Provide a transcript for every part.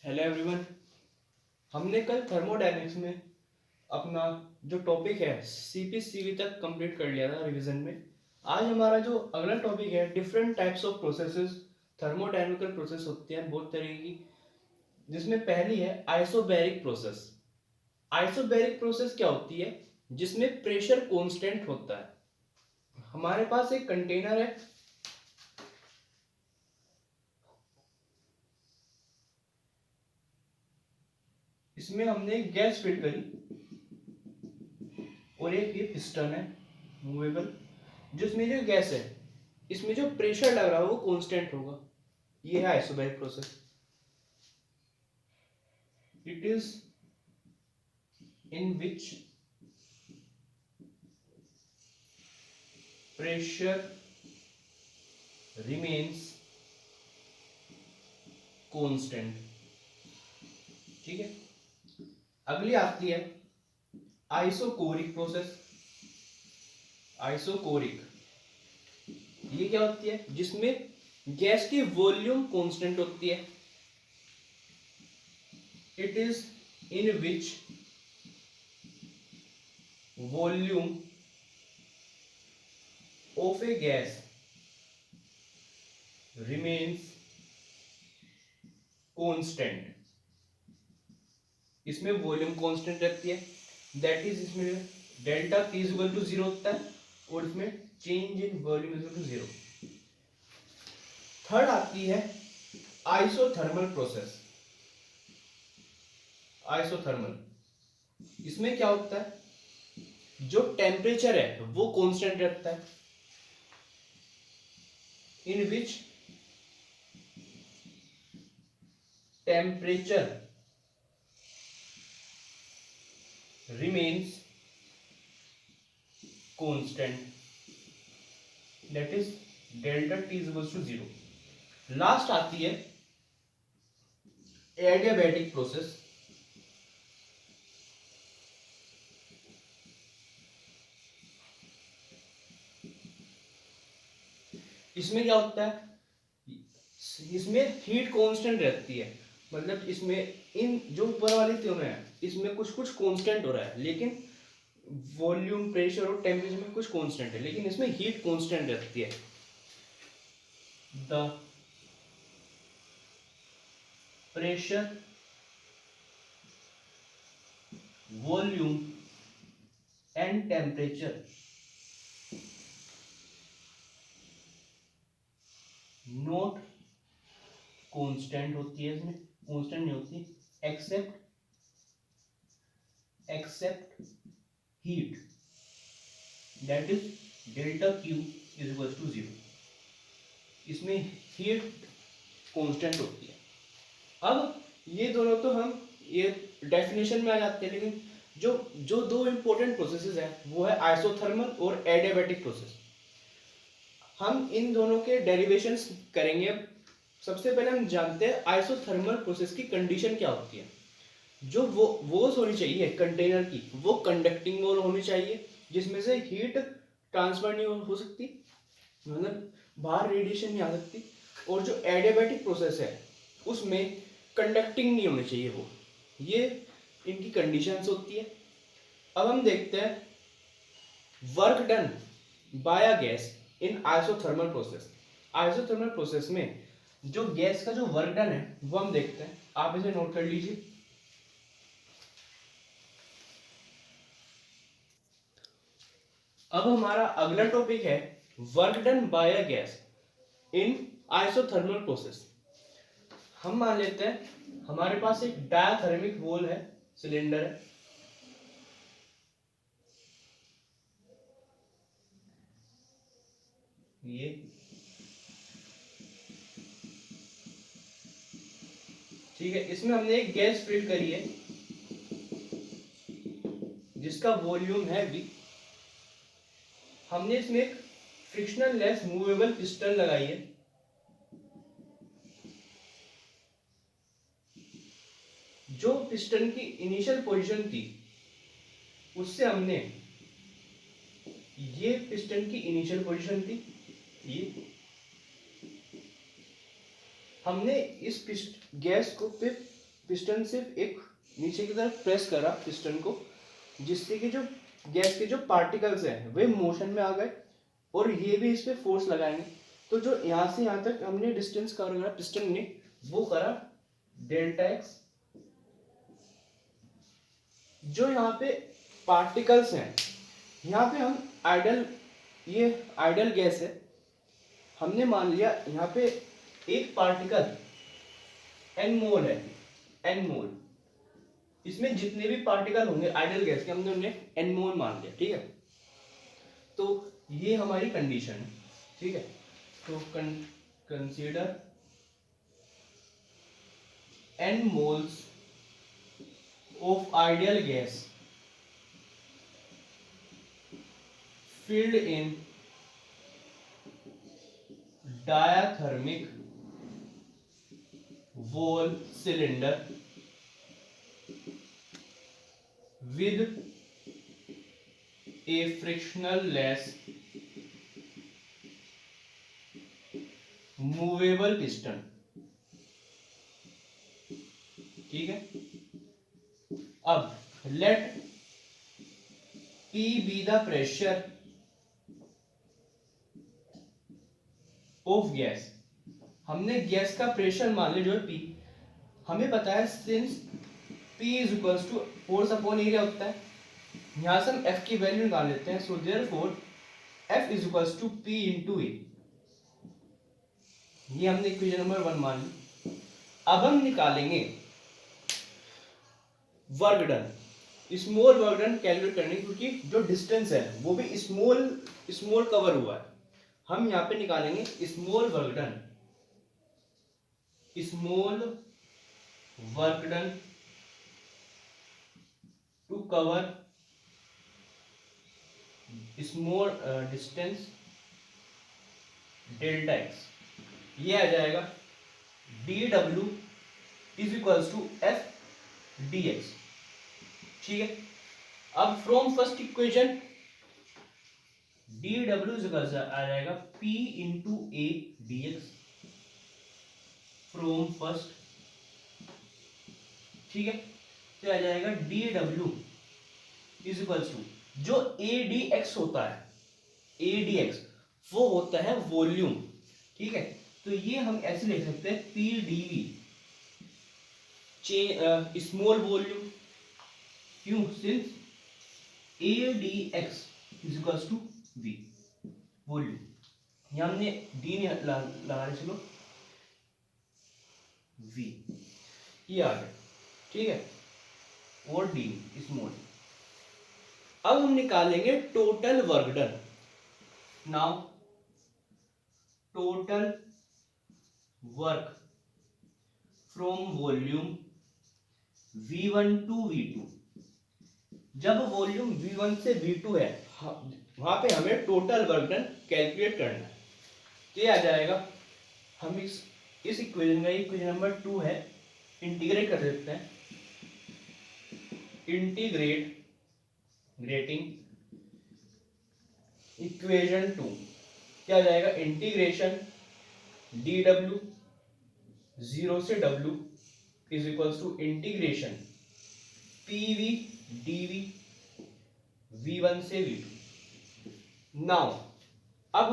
Hello everyone. हमने कल thermodynamics में अपना जो टॉपिक है सीपी तक कंप्लीट कर लिया था रिवीजन में। आज हमारा जो अगला टॉपिक है different types of processes. Thermodynamical process होती हैं बहुत तरह की, जिसमें पहली है आइसोबैरिक प्रोसेस। आइसोबैरिक प्रोसेस क्या होती है? जिसमें प्रेशर कांस्टेंट होता है। हमारे पास एक कंटेनर है, इसमें हमने गैस फिल करी और एक ये पिस्टन है मूवेबल, जिसमें जो गैस है इसमें जो प्रेशर लग रहा है वो कांस्टेंट होगा। ये है isobaric process. It is in which pressure remains constant. ठीक है, अगली आती है आइसोकोरिक प्रोसेस। आइसोकोरिक ये क्या होती है? जिसमें गैस की वॉल्यूम कांस्टेंट होती है। It is in which volume of a gas remains constant. इसमें वॉल्यूम कांस्टेंट रहती है, दैट इज इसमें delta T is equal to 0 होता है और इसमें change in volume is equal to 0। Third आती है आइसोथर्मल प्रोसेस। आइसोथर्मल इसमें क्या होता है? जो टेम्परेचर है वो कांस्टेंट रहता है। In which temperature remains constant, that is delta T is equal to 0। Last आती है एडियाबैटिक प्रोसेस। इसमें क्या होता है? इसमें हीट कांस्टेंट रहती है, मतलब इसमें इन जो ऊपर वाली तीनों है इसमें कुछ कुछ कांस्टेंट हो रहा है, लेकिन वॉल्यूम प्रेशर और टेम्परेचर में कुछ कांस्टेंट है, लेकिन इसमें हीट कांस्टेंट रहती है। The pressure volume and temperature not constant होती है, इसमें कांस्टेंट नहीं होती except heat, that is delta Q is equal to 0। इसमें हीट कांस्टेंट होती है। अब ये दोनों तो हम ये डेफिनेशन में आ जाते हैं, लेकिन जो जो दो इंपॉर्टेंट प्रोसेसेस हैं वो है आइसोथर्मल और एडियाबैटिक प्रोसेस। हम इन दोनों के डेरिवेशंस करेंगे। सबसे पहले हम जानते हैं आइसोथर्मल प्रोसेस की कंडीशन क्या होती है। जो वो होनी चाहिए कंटेनर की, वो कंडक्टिंग वॉल होनी चाहिए जिसमें से हीट ट्रांसफर नहीं हो सकती, मतलब बाहर रेडिएशन नहीं आ सकती। और जो एडियाबैटिक प्रोसेस है उसमें कंडक्टिंग नहीं होनी चाहिए वो। ये इनकी कंडीशंस होती है। अब हम देखते हैं work done by a gas in isothermal process. Isothermal process में जो गैस का जो वर्क डन है वो हम देखते हैं। आप इसे नोट कर लीजिए। अब हमारा अगला टॉपिक है work done by a gas in isothermal process. हम मान लेते हैं हमारे पास एक डायथर्मिक वॉल है, सिलेंडर है। ये ठीक है, इसमें हमने एक गैस फिल करी है जिसका वॉल्यूम है V। हमने इसमें एक फ्रिक्शनल लेस मूवेबल पिस्टन लगाई है। जो पिस्टन की इनिशियल पोजीशन थी उससे हमने, ये पिस्टन की इनिशियल पोजीशन थी, ये हमने इस गैस को फिर पिस्टन सिर्फ एक नीचे की तरफ प्रेस करा पिस्टन को, जिससे कि जो गैस के जो पार्टिकल्स हैं वे मोशन में आ गए, और ये भी इस पे फोर्स लगाएंगे। तो जो यहाँ से यहाँ तक हमने डिस्टेंस कवर करा पिस्टन ने, वो करा डेल्टा एक्स। जो यहाँ पे पार्टिकल्स हैं, यहाँ पे हम आइडल, ये आइडल गैस है, हमने मान लिया यहाँ पे एक पार्टिकल n मोल है, n मोल, इसमें जितने भी पार्टिकल होंगे आइडल गैस के हमने उन्हें n मोल मान लिया, ठीक है। तो ये हमारी कंडीशन है, ठीक है। तो consider n moles of ideal gas filled in diathermic wall cylinder with a frictionless movable piston, ठीक है। अब let P be the pressure of gas, हमने गैस का प्रेशर मान लिया जो है P। हमें पता है since P is equals to force upon area होता है, यहां से हम F की वैल्यू निकाल लेते हैं। So therefore F is equals to P into A, ये हमने इक्वेशन नंबर 1 मान ली। अब हम निकालेंगे work done, small work done calculate करने, क्योंकि जो डिस्टेंस है वो भी स्मॉल कवर हुआ है। हम यहाँ पे निकालेंगे small work done, small work done to cover small distance delta x, ये आ जाएगा dw is equals to F dx, ठीक है। अब from first equation dw is equals आ जाएगा p into A dx from first, ठीक है। तो आ जाएगा dw इज इक्वल्स टू, जो adx होता है, adx वो होता है वॉल्यूम, ठीक है। तो ये हम ऐसे लिख सकते हैं p dv स्मॉल वॉल्यूम, क्यों, since adx is equals to v volume, यहाँ हमने d लगा रहे, चलो v, ये आ गया, ठीक है, और d स्मॉल। अब हम निकालेंगे total work done. Now total work from volume v1 to v2, जब वॉल्यूम v1 से v2 है वहां पे हमें टोटल वर्क डन कैलकुलेट करना है। तो ये आ जाएगा, हम इस इक्वेशन का इक्वेशन नंबर 2 है, इंटीग्रेट कर देते हैं, ग्रेटिंग इक्वेशन 2 क्या आ जाएगा, इंटीग्रेशन dw 0 से w is equals to integration pv dv v1 से v2। नाउ अब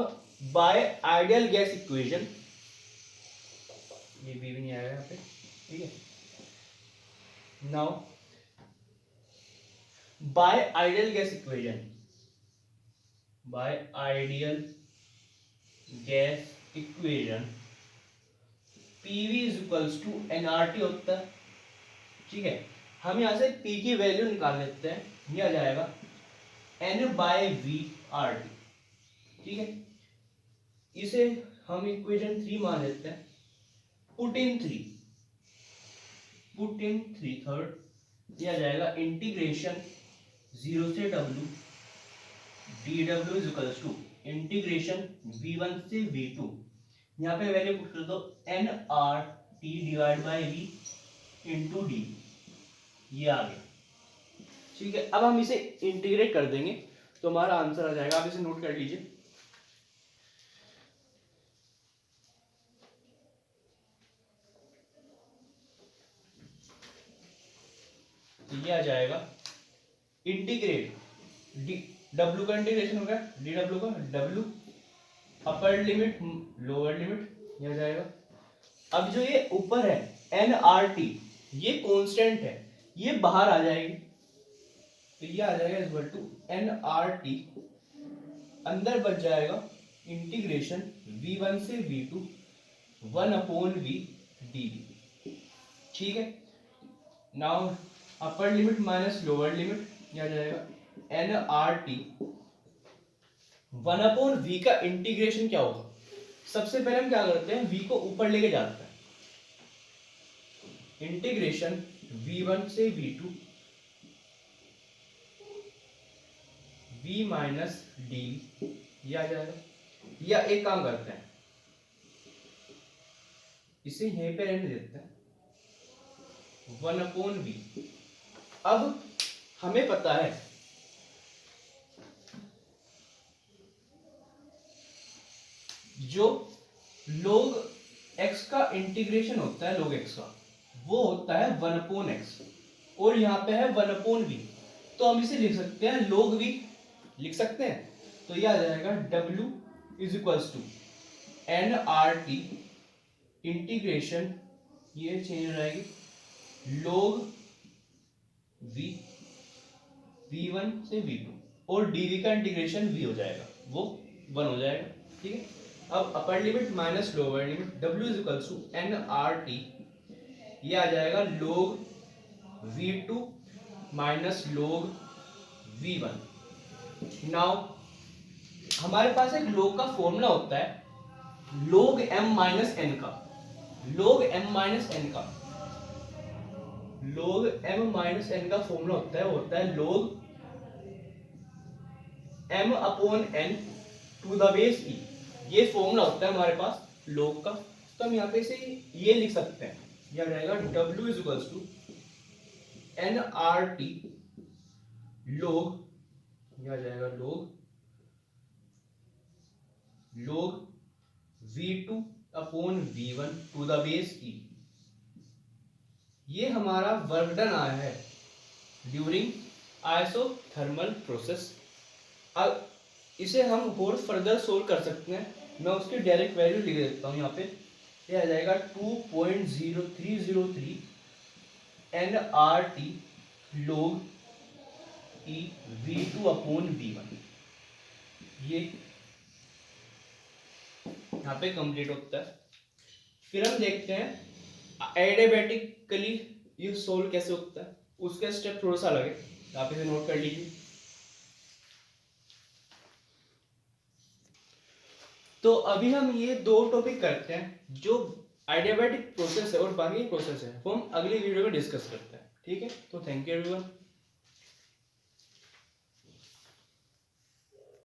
बाय आइडियल गैस इक्वेशन, ये v भी नहीं आएगा यहाँ पे, ठीक है। Now by ideal gas equation, by ideal gas equation pv is equals to nRT होता है, ठीक है। हम यहां से p की वैल्यू निकाल लेते हैं, ये आ जाएगा n बाय v RT, ठीक है। इसे हम इक्वेशन 3 मान लेते हैं, पुट इन 3 थर्ड, ये आ जाएगा इंटीग्रेशन 0 से w dw is equals to integration v1 से v2, यहाँ पे वैल्यू पुट कर दो nRT divide by v into D, ये आ गया, ठीक है। अब हम इसे इंटीग्रेट कर देंगे तो हमारा आंसर आ जाएगा, आप इसे नोट कर लीजिए। ये आ जाएगा इंटीग्रेट डी, डब्ल्यू का इंटीग्रेशन हो गया, डी डब्ल्यू का W upper limit lower limit, ये आ जाएगा। अब जो ये ऊपर है एन आर टी, ये कांस्टेंट है, ये बाहर आ जाएगी, तो ये आ जाएगा equal to N R T, अंदर बच जाएगा इंटीग्रेशन v1 से v2 1/v dv। ठीक है, नाउ अपर लिमिट माइनस लोअर लिमिट, ये आ जाएगा एन आर टी 1/v का इंटीग्रेशन क्या होगा। सबसे पहले हम क्या करते हैं, v को ऊपर लेके जाते हैं, इंटीग्रेशन v1 से v2 v माइनस डी, ये आ जाएगा। या एक काम करते हैं, इसे यहीं पे रहने देते हैं 1/v। अब हमें पता है जो log x का इंटीग्रेशन होता है, log x का वो होता है 1/x, और यहाँ पे है 1/v, तो हम इसे लिख सकते हैं log v, लिख सकते हैं। तो ये आ जाएगा w is equals to N R T integration, ये चेंज हो जाएगी log v v1 से v2, और dv का इंटीग्रेशन v हो जाएगा, वो 1 हो जाएगा। ठीक है, अब upper limit minus lower limit w is equals to N R T, ये आ जाएगा log v2 minus log v1। Now हमारे पास एक log का फॉर्मूला होता है log m माइनस n का, log m माइनस n का, log m माइनस n का फॉर्मूला होता है log m upon n to the base e। ये फॉर्मूला होता है हमारे पास log का, तो हम यहाँ पे इसे ये लिख सकते हैं, ये आ जाएगा w is equals to N R T log, ये आ जाएगा log v2 upon v1 to the base e। ये हमारा वर्क डन आया है ड्यूरिंग आइसोथर्मल प्रोसेस। अब इसे हम और फर्दर सोल्व कर सकते हैं, मैं उसकी डायरेक्ट वैल्यू लिख देता हूँ यहाँ पे, ये आ जाएगा 2.0303 N R T log e v2 upon v1, ये यहाँ पे कंप्लीट होता है। फिर हम देखते हैं एडियाबैटिकली ये सोल्व कैसे होता है, उसका स्टेप थोड़ा सा अलग है, आप इसे नोट कर लीजिए। तो अभी हम ये दो टॉपिक करते हैं, जो एडियाबैटिक प्रोसेस है और बाकी प्रोसेस है वो हम अगली वीडियो में डिस्कस करते हैं। ठीक है, तो थैंक यू एवरीवन।